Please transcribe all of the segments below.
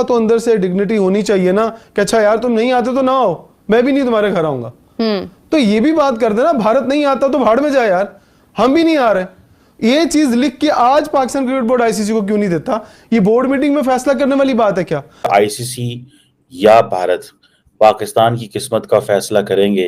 तो अंदर से डिग्निटी होनी चाहिए ना कि अच्छा यार तुम नहीं आते तो ना आओ, मैं भी नहीं तुम्हारे घर आऊंगा। तो ये भी बात कर देना, भारत नहीं आता तो भाड़ में जाए यार, हम भी नहीं आ रहे। ये चीज लिख के आज पाकिस्तान क्रिकेट बोर्ड आईसीसी को क्यों नहीं देता? ये बोर्ड मीटिंग में फैसला करने वाली बात है क्या? आईसीसी या भारत पाकिस्तान की किस्मत का फैसला करेंगे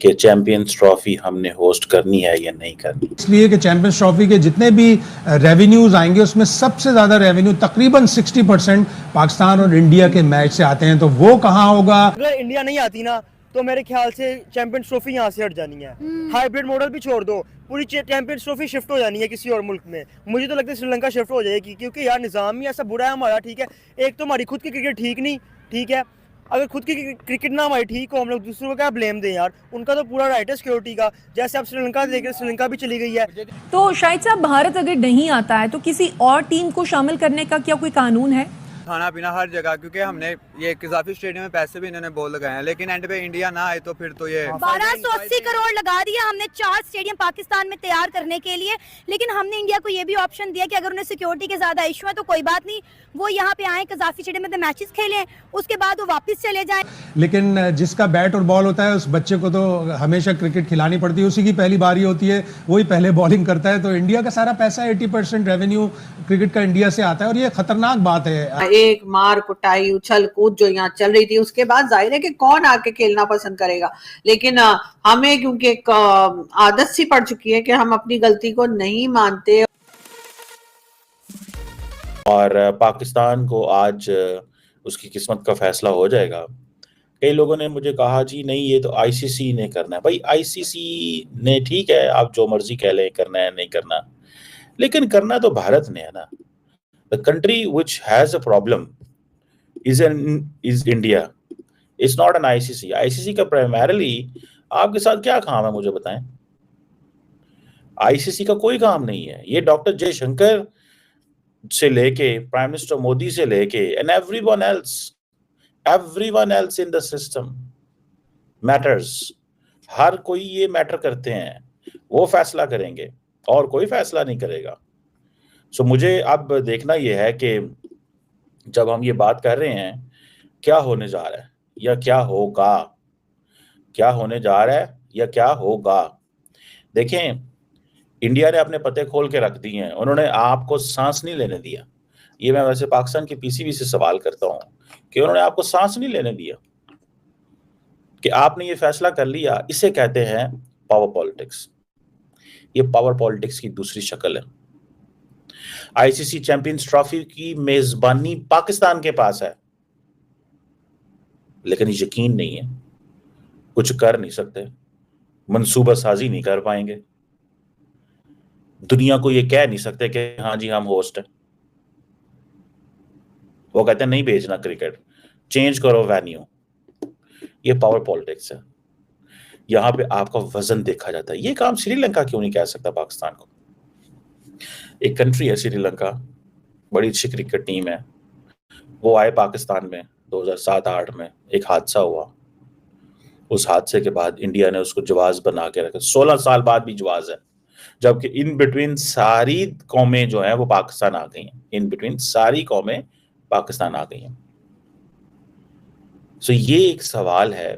कि चैंपियंस ट्रॉफी हमने होस्ट करनी है या नहीं करनी। इसलिए कि चैंपियंस ट्रॉफी के जितने भी रेवेन्यूज आएंगे उसमें सबसे ज्यादा रेवेन्यू तकरीबन 60% पाकिस्तान और इंडिया के मैच से आते हैं, तो वो कहाँ होगा? अगर इंडिया नहीं आती ना तो मेरे ख्याल से चैंपियंस ट्रॉफी यहाँ से हट जानी है। हाइब्रिड मॉडल भी छोड़ दो, पूरी चैंपियंस ट्रॉफी शिफ्ट हो जानी है किसी और मुल्क में। मुझे तो लगता है श्रीलंका शिफ्ट हो जाएगी, क्योंकि यार निज़ाम ही ऐसा बुरा है हमारा। ठीक है, एक तो हमारी खुद की क्रिकेट ठीक नहीं, ठीक है, अगर खुद की क्रिकेट ना हमारी ठीक हो, हम लोग दूसरों को क्या ब्लेम दें यार? उनका तो पूरा राइट है सिक्योरिटी का। जैसे अब श्रीलंका देख रहे, श्रीलंका भी चली गई है। तो शाहिद साहब, भारत अगर नहीं आता है तो किसी और टीम को शामिल करने का क्या कोई कानून है? खाना पीना हर जगह, क्योंकि हमने ये किजाफी स्टेडियम में पैसे भी इन्होंने बहुत लगाए हैं, लेकिन एंड पे इंडिया ना आए तो फिर तो ये 1280 करोड़ लगा दिया हमने 4 स्टेडियम पाकिस्तान में तैयार करने के लिए। लेकिन हमने इंडिया को ये भी ऑप्शन दिया कि अगर उन्हें सिक्योरिटी के ज्यादा इशू है तो कोई बात नहीं, वो यहाँ पे आए, किजाफी स्टेडियम में मैचेस खेलें, उसके बाद वो वापस चले जाएं। लेकिन जिसका बैट और बॉल होता है उस बच्चे को तो हमेशा क्रिकेट खिलानी पड़ती है, उसी की पहली बारी होती है, वही पहले बॉलिंग करता है। तो इंडिया का सारा पैसा 80% रेवेन्यू क्रिकेट का इंडिया से आता है, और ये खतरनाक बात है। एक मार कुटाई उछल कूद जो यहाँ चल रही थी, उसके बाद जाहिर है कि कौन आके खेलना पसंद करेगा। लेकिन हमें क्योंकि एक आदत सी पड़ चुकी है कि हम अपनी गलती को नहीं मानते। और पाकिस्तान को आज उसकी किस्मत का फैसला हो जाएगा। कई लोगों ने मुझे कहा जी नहीं ये तो आईसीसी ने करना है। भाई आईसीसी ने, ठीक है आप जो मर्जी कह लें करना है नहीं करना, लेकिन करना तो भारत ने है ना। The country which has a problem is India, it's not an ICC. ICC का प्राइमरीली आपके साथ क्या काम है मुझे बताएं? आईसीसी का कोई काम नहीं है। ये डॉक्टर जयशंकर से लेके प्राइम मिनिस्टर मोदी से लेके and everyone else in the system matters. हर कोई ये मैटर करते हैं, वो फैसला करेंगे और कोई फैसला नहीं करेगा। सो मुझे अब देखना यह है कि जब हम ये बात कर रहे हैं क्या होने जा रहा है या क्या होगा, क्या होने जा रहा है या क्या होगा। देखें, इंडिया ने अपने पते खोल के रख दिए हैं, उन्होंने आपको सांस नहीं लेने दिया। ये मैं वैसे पाकिस्तान के पीसीबी से सवाल करता हूं कि उन्होंने आपको सांस नहीं लेने दिया कि आपने ये फैसला कर लिया। इसे कहते हैं पावर पॉलिटिक्स। ये पावर पॉलिटिक्स की दूसरी शक्ल है। आईसीसी चैंपियंस ट्रॉफी की मेजबानी पाकिस्तान के पास है, लेकिन यकीन नहीं है, कुछ कर नहीं सकते, मंसूबा साजी नहीं कर पाएंगे, दुनिया को ये कह नहीं सकते कि हाँ जी हम होस्ट हैं। वो कहते हैं नहीं भेजना क्रिकेट, चेंज करो वेन्यू। ये पावर पॉलिटिक्स है। यहां पे आपका वजन देखा जाता है। ये काम श्रीलंका क्यों नहीं कह सकता पाकिस्तान को? एक कंट्री है श्रीलंका, बड़ी अच्छी क्रिकेट टीम है। वो आए पाकिस्तान में 2007-8 में, एक हादसा हुआ। उस हादसे के बाद इंडिया ने उसको जवाज बना के रखा। 16 साल बाद भी जवाज है, जबकि इन बिटवीन सारी कौमें जो हैं वो पाकिस्तान आ गई हैं। इन बिटवीन सारी कौमें पाकिस्तान आ गई हैं। सो ये एक सवाल है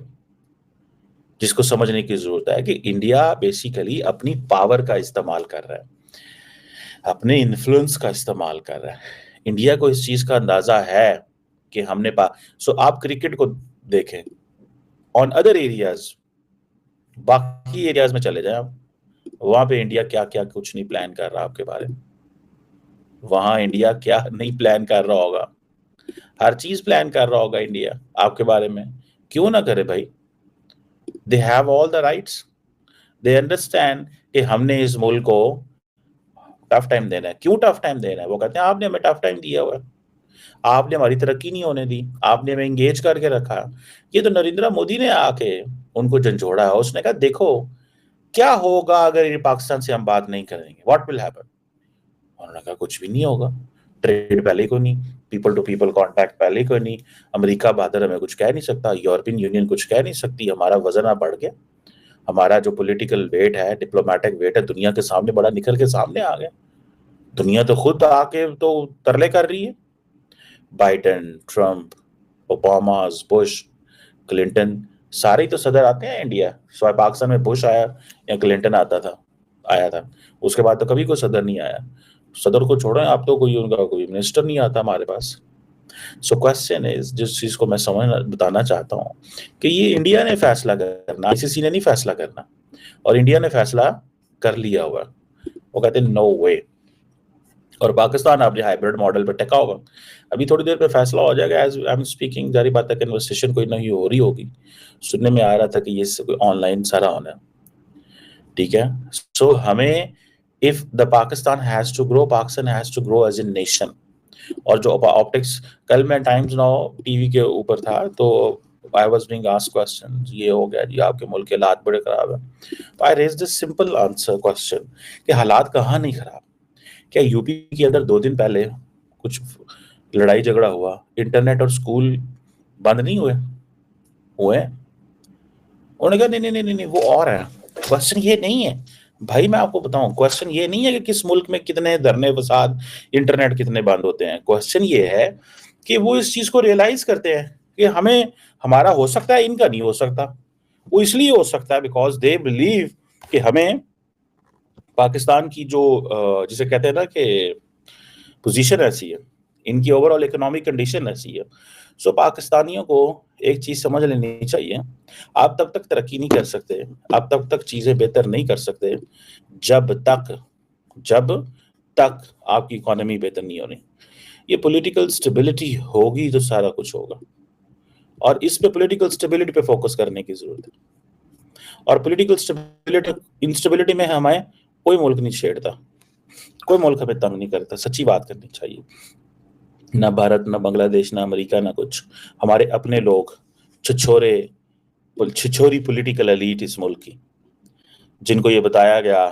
जिसको समझने की जरूरत है कि इंडिया बेसिकली अपनी पावर का इस्तेमाल कर रहा है, अपने इन्फ्लुएंस का इस्तेमाल कर रहा है। इंडिया को इस चीज का अंदाजा है कि हमने सो आप क्रिकेट को देखें, ऑन अदर एरियाज, बाकी एरियाज में चले जाएं आप, वहां पे इंडिया क्या क्या कुछ नहीं प्लान कर रहा आपके बारे में। वहां इंडिया क्या नहीं प्लान कर रहा होगा, हर चीज प्लान कर रहा होगा इंडिया आपके बारे में। क्यों ना करे भाई? They have all the rights, they understand कि हमने इस मुल्क को टफ टाइम देना है। क्यों टफ टाइम देना है? वो कहते हैं आपने हमें टफ टाइम दिया हुआ है, आपने हमारी तरक्की नहीं होने दी, आपने हमें एंगेज करके रखा। ये तो नरेंद्र मोदी ने आके उनको झंझोड़ा है। उसने कहा देखो क्या होगा अगर ये पाकिस्तान से हम बात नहीं करेंगे, व्हाट विल हैपन। उन्होंने कहा कुछ भी नहीं होगा, ट्रेड पहले को नहीं, पीपल टू पीपल कॉन्टैक्ट पहले को नहीं, अमेरिका बहादुर हमें कुछ कह नहीं सकता, यूरोपियन यूनियन कुछ कह नहीं सकती। हमारा वजन अब बढ़ गया, हमारा जो पॉलिटिकल वेट है, डिप्लोमेटिक वेट है, दुनिया के सामने बड़ा निकल के सामने आ गया। दुनिया तो खुद आके तो तरले कर रही है। Biden, Trump, Obama's, Bush, Clinton, सारे तो सदर आते हैं इंडिया। सो पाकिस्तान में बुश आया या क्लिंटन आया था, उसके बाद तो कभी कोई सदर नहीं आया। सदर को छोड़ो, आप तो कोई मिनिस्टर नहीं आता हमारे पास। सो क्वेश्चन इज, जिस चीज को मैं बताना चाहता हूँ कि ये इंडिया ने फैसला करना, आईसीसी ने नहीं फैसला करना, और इंडिया ने फैसला कर लिया हुआ। वो कहते हैं नो वे, और पाकिस्तान अपने हाइब्रिड मॉडल पे टिका होगा। अभी थोड़ी देर पे फैसला हो जाएगा, एज आई एम स्पीकिंग, जारी बात है कन्वर्सेशन कोई नहीं हो रही होगी, सुनने में आ रहा था कि ये कोई ऑनलाइन सारा होना है, ठीक है। सो हमें, if the Pakistan has to grow as a nation. और जो ऑप्टिक्स, कल मैं टाइम्स नाउ टीवी के ऊपर था, तो I was being asked question, ये हो गया जी आपके मुल्क के हालात बड़े खराब है। तो I raise this simple answer question कि हालात कहाँ नहीं खराब। क्या यूपी के अंदर 2 दिन पहले कुछ लड़ाई झगड़ा हुआ, इंटरनेट और स्कूल बंद नहीं हुए? उन्होंने कहा नहीं वो और है। क्वेश्चन ये नहीं है भाई, मैं आपको बताऊं, क्वेश्चन ये नहीं है कि किस मुल्क में कितने धरने फसाद, इंटरनेट कितने बंद होते हैं। क्वेश्चन ये है कि वो इस चीज को रियलाइज करते हैं कि हमारा हो सकता है, इनका नहीं हो सकता। वो इसलिए हो सकता है बिकॉज दे बिलीव कि हमें पाकिस्तान की जो जिसे कहते हैं ना कि पोजीशन ऐसी है, इनकी ओवरऑल इकोनॉमिक कंडीशन ऐसी है। सो पाकिस्तानियों को एक चीज समझ लेनी चाहिए, आप तब तक तरक्की नहीं कर सकते, आप तब तक चीजें बेहतर नहीं कर सकते जब तक आपकी इकोनॉमी बेहतर नहीं होनी। ये पॉलिटिकल स्टेबिलिटी होगी तो सारा कुछ होगा, और इस पे पॉलिटिकल स्टेबिलिटी पे फोकस करने की जरूरत है। और पॉलिटिकल इंस्टेबिलिटी में हमें कोई मुल्क नहीं छेड़ता, कोई मुल्क हमें तंग नहीं करता। सच्ची बात करनी चाहिए, ना भारत, ना बांग्लादेश, ना अमेरिका, ना कुछ। हमारे अपने लोग, छिछोरी पॉलिटिकल एलीट इस मुल्क की, जिनको ये बताया गया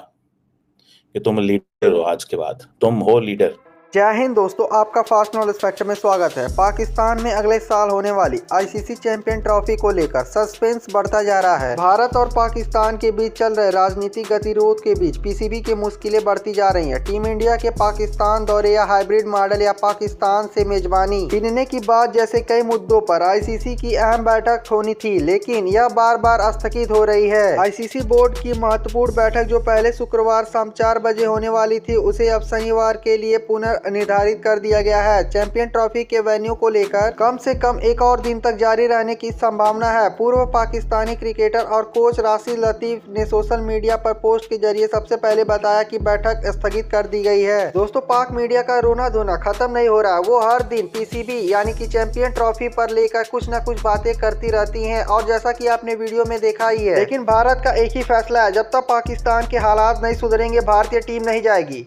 कि तुम लीडर हो, आज के बाद तुम हो लीडर। जय हिंद दोस्तों, आपका फास्ट नॉलेज फैक्टर में स्वागत है। पाकिस्तान में अगले साल होने वाली आईसीसी चैंपियन ट्रॉफी को लेकर सस्पेंस बढ़ता जा रहा है। भारत और पाकिस्तान के बीच चल रहे राजनीतिक गतिरोध के बीच पीसीबी की मुश्किलें बढ़ती जा रही हैं। टीम इंडिया के पाकिस्तान दौरे या हाइब्रिड मॉडल या पाकिस्तान से मेजबानी चुनने की बात जैसे कई मुद्दों पर आईसीसी की अहम बैठक होनी थी, लेकिन यह बार बार स्थगित हो रही है। आईसीसी बोर्ड की महत्वपूर्ण बैठक जो पहले शुक्रवार शाम 4 बजे होने वाली थी, उसे अब शनिवार के लिए निर्धारित कर दिया गया है। चैंपियन ट्रॉफी के वेन्यू को लेकर कम से कम एक और दिन तक जारी रहने की संभावना है। पूर्व पाकिस्तानी क्रिकेटर और कोच राशिद लतीफ ने सोशल मीडिया पर पोस्ट के जरिए सबसे पहले बताया कि बैठक स्थगित कर दी गई है। दोस्तों, पाक मीडिया का रोना धोना खत्म नहीं हो रहा। वो हर दिन पीसीबी यानी कि चैंपियन ट्रॉफी पर लेकर कुछ न कुछ बातें करती रहती है, और जैसा की आपने वीडियो में देखा ही है। लेकिन भारत का एक ही फैसला है, जब तक पाकिस्तान के हालात नहीं सुधरेंगे भारतीय टीम नहीं जाएगी।